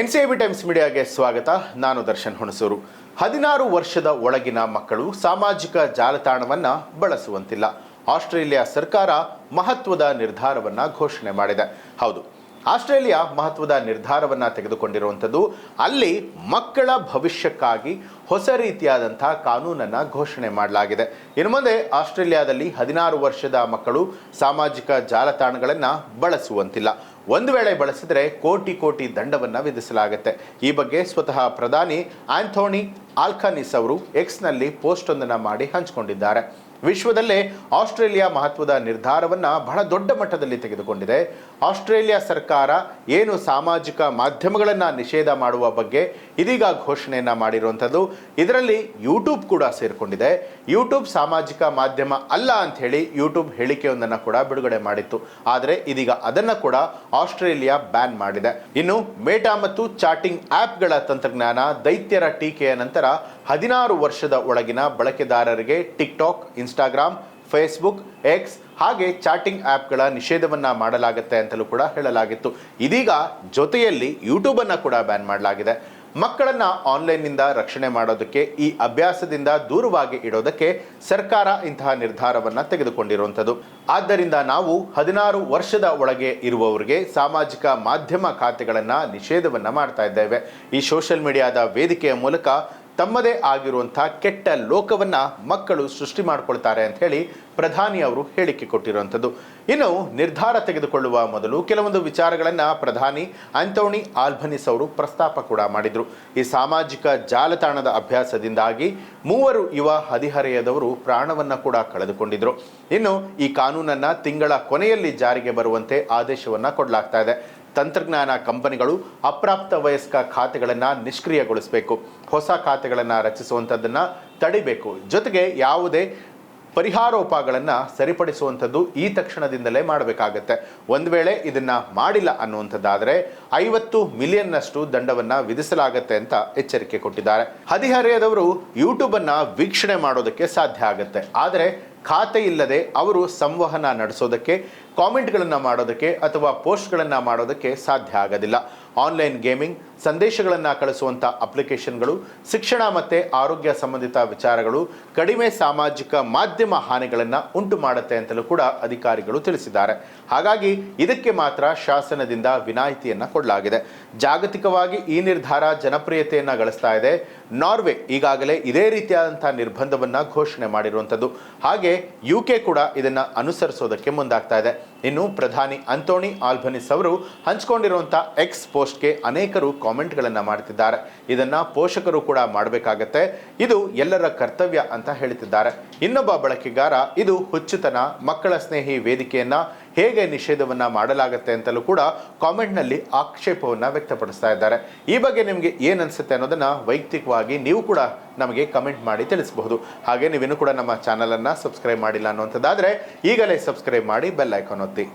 NCIB times ಮೀಡಿಯಾಗೆ ಸ್ವಾಗತ. ನಾನು ದರ್ಶನ್ ಹುಣಸೂರು. 16 ವರ್ಷದ ಒಳಗಿನ ಮಕ್ಕಳು ಸಾಮಾಜಿಕ ಜಾಲತಾಣವನ್ನು ಬಳಸುವಂತಿಲ್ಲ. ಆಸ್ಟ್ರೇಲಿಯಾ ಸರ್ಕಾರ ಮಹತ್ವದ ನಿರ್ಧಾರವನ್ನು ಘೋಷಣೆ ಮಾಡಿದೆ. ಹೌದು, ಆಸ್ಟ್ರೇಲಿಯಾ ಮಹತ್ವದ ನಿರ್ಧಾರವನ್ನು ತೆಗೆದುಕೊಂಡಿರುವಂಥದ್ದು. ಅಲ್ಲಿ ಮಕ್ಕಳ ಭವಿಷ್ಯಕ್ಕಾಗಿ ಹೊಸ ರೀತಿಯಾದಂಥ ಕಾನೂನನ್ನು ಘೋಷಣೆ ಮಾಡಲಾಗಿದೆ. ಇನ್ನು ಮುಂದೆ ಆಸ್ಟ್ರೇಲಿಯಾದಲ್ಲಿ 16 ವರ್ಷದ ಮಕ್ಕಳು ಸಾಮಾಜಿಕ ಜಾಲತಾಣಗಳನ್ನು ಬಳಸುವಂತಿಲ್ಲ. ಒಂದು ವೇಳೆ ಬಳಸಿದರೆ ಕೋಟಿ ದಂಡವನ್ನು ವಿಧಿಸಲಾಗುತ್ತೆ. ಈ ಬಗ್ಗೆ ಸ್ವತಃ ಪ್ರಧಾನಿ ಆಂಥೋನಿ ಆಲ್ಬನೀಸ್ ಅವರು ಎಕ್ಸ್ನಲ್ಲಿ ಪೋಸ್ಟ್ ಒಂದನ್ನು ಮಾಡಿ ಹಂಚಿಕೊಂಡಿದ್ದಾರೆ. ವಿಶ್ವದಲ್ಲೇ ಆಸ್ಟ್ರೇಲಿಯಾ ಮಹತ್ವದ ನಿರ್ಧಾರವನ್ನು ಬಹಳ ದೊಡ್ಡ ಮಟ್ಟದಲ್ಲಿ ತೆಗೆದುಕೊಂಡಿದೆ. ಆಸ್ಟ್ರೇಲಿಯಾ ಸರ್ಕಾರ ಏನು ಸಾಮಾಜಿಕ ಮಾಧ್ಯಮಗಳನ್ನು ನಿಷೇಧ ಮಾಡುವ ಬಗ್ಗೆ ಇದೀಗ ಘೋಷಣೆಯನ್ನು ಮಾಡಿರುವಂಥದ್ದು. ಇದರಲ್ಲಿ ಯೂಟ್ಯೂಬ್ ಕೂಡ ಸೇರಿಕೊಂಡಿದೆ. ಯೂಟ್ಯೂಬ್ ಸಾಮಾಜಿಕ ಮಾಧ್ಯಮ ಅಲ್ಲ ಅಂಥೇಳಿ ಯೂಟ್ಯೂಬ್ ಹೇಳಿಕೆಯೊಂದನ್ನು ಕೂಡ ಬಿಡುಗಡೆ ಮಾಡಿತ್ತು. ಆದರೆ ಇದೀಗ ಅದನ್ನು ಕೂಡ ಆಸ್ಟ್ರೇಲಿಯಾ ಬ್ಯಾನ್ ಮಾಡಿದೆ. ಇನ್ನು ಮೇಟಾ ಮತ್ತು ಚಾಟಿಂಗ್ ಆ್ಯಪ್ಗಳ ತಂತ್ರಜ್ಞಾನ ದೈತ್ಯರ ಟೀಕೆಯ ನಂತರ 16 ವರ್ಷದ ಒಳಗಿನ ಬಳಕೆದಾರರಿಗೆ ಟಿಕ್ಟಾಕ್, ಇನ್ಸ್ಟಾಗ್ರಾಮ್, ಫೇಸ್ಬುಕ್, ಎಕ್ಸ್ ಹಾಗೆ ಚಾಟಿಂಗ್ ಆ್ಯಪ್ಗಳ ನಿಷೇಧವನ್ನು ಮಾಡಲಾಗುತ್ತೆ ಅಂತಲೂ ಕೂಡ ಹೇಳಲಾಗಿತ್ತು. ಇದೀಗ ಜೊತೆಯಲ್ಲಿ ಯೂಟ್ಯೂಬನ್ನು ಕೂಡ ಬ್ಯಾನ್ ಮಾಡಲಾಗಿದೆ. ಮಕ್ಕಳನ್ನು ಆನ್ಲೈನ್ನಿಂದ ರಕ್ಷಣೆ ಮಾಡೋದಕ್ಕೆ, ಈ ಅಭ್ಯಾಸದಿಂದ ದೂರವಾಗಿ ಇಡೋದಕ್ಕೆ ಸರ್ಕಾರ ಇಂತಹ ನಿರ್ಧಾರವನ್ನು ತೆಗೆದುಕೊಂಡಿರುವಂಥದ್ದು. ಆದ್ದರಿಂದ ನಾವು 16 ವರ್ಷದ ಒಳಗೆ ಇರುವವರಿಗೆ ಸಾಮಾಜಿಕ ಮಾಧ್ಯಮ ಖಾತೆಗಳನ್ನು ನಿಷೇಧವನ್ನು ಮಾಡ್ತಾ ಇದ್ದೇವೆ. ಈ ಸೋಷಿಯಲ್ ಮೀಡಿಯಾದ ವೇದಿಕೆಯ ಮೂಲಕ ತಮ್ಮದೇ ಆಗಿರುವಂಥ ಕೆಟ್ಟ ಲೋಕವನ್ನು ಮಕ್ಕಳು ಸೃಷ್ಟಿ ಮಾಡಿಕೊಳ್ತಾರೆ ಅಂತ ಹೇಳಿ ಪ್ರಧಾನಿ ಅವರು ಹೇಳಿಕೆ ಕೊಟ್ಟಿರುವಂಥದ್ದು. ಇನ್ನು ನಿರ್ಧಾರ ತೆಗೆದುಕೊಳ್ಳುವ ಮೊದಲು ಕೆಲವೊಂದು ವಿಚಾರಗಳನ್ನು ಪ್ರಧಾನಿ ಆಂಥೋನಿ ಆಲ್ಬನೀಸ್ ಅವರು ಪ್ರಸ್ತಾಪ ಕೂಡ ಮಾಡಿದರು. ಈ ಸಾಮಾಜಿಕ ಜಾಲತಾಣದ ಅಭ್ಯಾಸದಿಂದಾಗಿ 3 ಯುವ ಹದಿಹರೆಯದವರು ಪ್ರಾಣವನ್ನು ಕೂಡ ಕಳೆದುಕೊಂಡಿದ್ರು. ಇನ್ನು ಈ ಕಾನೂನನ್ನು ತಿಂಗಳ ಕೊನೆಯಲ್ಲಿ ಜಾರಿಗೆ ಬರುವಂತೆ ಆದೇಶವನ್ನು ಕೊಡಲಾಗ್ತಾ ಇದೆ. ತಂತ್ರಜ್ಞಾನ ಕಂಪನಿಗಳು ಅಪ್ರಾಪ್ತ ವಯಸ್ಕ ಖಾತೆಗಳನ್ನು ನಿಷ್ಕ್ರಿಯಗೊಳಿಸಬೇಕು, ಹೊಸ ಖಾತೆಗಳನ್ನು ರಚಿಸುವಂಥದ್ದನ್ನು ತಡಿಬೇಕು, ಜೊತೆಗೆ ಯಾವುದೇ ಪರಿಹಾರೋಪಾಯಗಳನ್ನು ಸರಿಪಡಿಸುವಂಥದ್ದು ಈ ತಕ್ಷಣದಿಂದಲೇ ಮಾಡಬೇಕಾಗತ್ತೆ. ಒಂದು ವೇಳೆ ಇದನ್ನು ಮಾಡಿಲ್ಲ ಅನ್ನುವಂಥದ್ದಾದರೆ 50 ಮಿಲಿಯನ್ನಷ್ಟು ದಂಡವನ್ನು ವಿಧಿಸಲಾಗತ್ತೆ ಅಂತ ಎಚ್ಚರಿಕೆ ಕೊಟ್ಟಿದ್ದಾರೆ. ಹದಿಹರೆಯದವರು ಯೂಟ್ಯೂಬನ್ನು ವೀಕ್ಷಣೆ ಮಾಡೋದಕ್ಕೆ ಸಾಧ್ಯ ಆಗುತ್ತೆ, ಆದರೆ ಖಾತೆ ಇಲ್ಲದೆ ಅವರು ಸಂವಹನ ನಡೆಸೋದಕ್ಕೆ, ಕಾಮೆಂಟ್ಗಳನ್ನು ಮಾಡೋದಕ್ಕೆ ಅಥವಾ ಪೋಸ್ಟ್ಗಳನ್ನು ಮಾಡೋದಕ್ಕೆ ಸಾಧ್ಯ ಆಗೋದಿಲ್ಲ. ಆನ್ಲೈನ್ ಗೇಮಿಂಗ್, ಸಂದೇಶಗಳನ್ನು ಕಳಿಸುವಂಥ ಅಪ್ಲಿಕೇಶನ್ಗಳು, ಶಿಕ್ಷಣ ಮತ್ತು ಆರೋಗ್ಯ ಸಂಬಂಧಿತ ವಿಚಾರಗಳು ಕಡಿಮೆ ಸಾಮಾಜಿಕ ಮಾಧ್ಯಮ ಹಾನಿಗಳನ್ನು ಉಂಟು ಮಾಡುತ್ತೆ ಅಂತಲೂ ಕೂಡ ಅಧಿಕಾರಿಗಳು ತಿಳಿಸಿದ್ದಾರೆ. ಹಾಗಾಗಿ ಇದಕ್ಕೆ ಮಾತ್ರ ಶಾಸನದಿಂದ ವಿನಾಯಿತಿಯನ್ನು ಕೊಡಲಾಗಿದೆ. ಜಾಗತಿಕವಾಗಿ ಈ ನಿರ್ಧಾರ ಜನಪ್ರಿಯತೆಯನ್ನು ಗಳಿಸ್ತಾ ಇದೆ. ನಾರ್ವೆ ಈಗಾಗಲೇ ಇದೇ ರೀತಿಯಾದಂಥ ನಿರ್ಬಂಧವನ್ನು ಘೋಷಣೆ ಮಾಡಿರುವಂಥದ್ದು. ಹಾಗೆ UK ಕೂಡ ಇದನ್ನು ಅನುಸರಿಸೋದಕ್ಕೆ ಮುಂದಾಗ್ತಾ ಇದೆ. ಇನ್ನು ಪ್ರಧಾನಿ ಆಂಥೋನಿ ಆಲ್ಬನೀಸ್ ಅವರು ಹಂಚಿಕೊಂಡಿರುವಂಥ ಎಕ್ಸ್ ಪೋಸ್ಟ್ಗೆ ಅನೇಕರು ಕಾಮೆಂಟ್ಗಳನ್ನು ಮಾಡ್ತಿದ್ದಾರೆ. ಇದನ್ನು ಪೋಷಕರು ಕೂಡ ಮಾಡಬೇಕಾಗತ್ತೆ, ಇದು ಎಲ್ಲರ ಕರ್ತವ್ಯ ಅಂತ ಹೇಳ್ತಿದ್ದಾರೆ. ಇನ್ನೊಬ್ಬ ಬಳಕೆಗಾರ ಇದು ಹುಚ್ಚುತನ, ಮಕ್ಕಳ ಸ್ನೇಹಿ ವೇದಿಕೆಯನ್ನು ಹೇಗೆ ನಿಷೇಧವನ್ನು ಮಾಡಲಾಗುತ್ತೆ ಅಂತಲೂ ಕೂಡ ಕಾಮೆಂಟ್ನಲ್ಲಿ ಆಕ್ಷೇಪವನ್ನು ವ್ಯಕ್ತಪಡಿಸ್ತಾ ಇದ್ದಾರೆ. ಈ ಬಗ್ಗೆ ನಿಮಗೆ ಏನು ಅನಿಸುತ್ತೆ ಅನ್ನೋದನ್ನು ವೈಯಕ್ತಿಕವಾಗಿ ನೀವು ಕೂಡ ನಮಗೆ ಕಮೆಂಟ್ ಮಾಡಿ ತಿಳಿಸಬಹುದು. ಹಾಗೆ ನೀವಿನ್ನೂ ಕೂಡ ನಮ್ಮ ಚಾನಲನ್ನು ಸಬ್ಸ್ಕ್ರೈಬ್ ಮಾಡಿಲ್ಲ ಅನ್ನುವಂಥದ್ದಾದರೆ ಈಗಲೇ ಸಬ್ಸ್ಕ್ರೈಬ್ ಮಾಡಿ ಬೆಲ್ ಐಕಾನ್ ಒತ್ತಿ.